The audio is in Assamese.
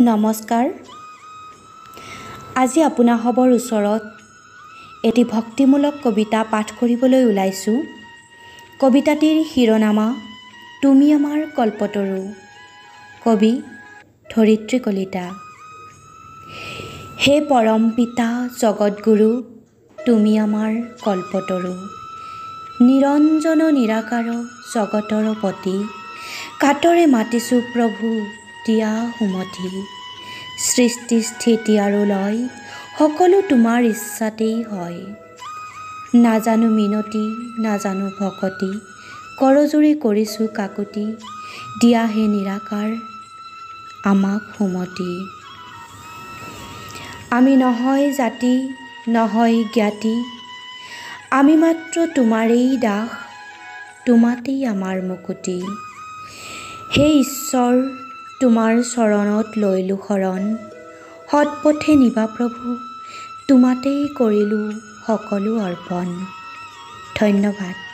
নমস্কাৰ। আজি আপোনাসৱৰ ওচৰত এটি ভক্তিমূলক কবিতা পাঠ কৰিবলৈ ওলাইছোঁ। কবিতাটিৰ শিৰোনামা তুমি আমাৰ কল্পতৰু। কবি ধৰিত্ৰী কলিতা। হে পৰম পিতা জগতগুৰু, তুমি আমাৰ কল্পতৰু। নিৰঞ্জন নিৰাকাৰ জগতৰ পতি, কাতৰে মাতিছোঁ প্ৰভু দিয়া সুমতি। সৃষ্টি স্থিতি আৰু লয় সকলো তোমাৰ ইচ্ছাতেই হয়। নাজানো মিনতি নাজানো ভকতি, কৰজোৰে কৰিছোঁ কাকুতি। দিয়া হে নিৰাকাৰ আমাক সুমতি। আমি নহয় জাতি নহয় জ্ঞাতি, আমি মাত্ৰ তোমাৰেই দাস, তোমাতেই আমাৰ মুকুতি। হে ঈশ্বৰ তোমাৰ চৰণত লৈলো শৰণ, সৎপথে নিবা প্ৰভু তোমাতেই কৰিলোঁ সকলো অৰ্পণ। ধন্যবাদ।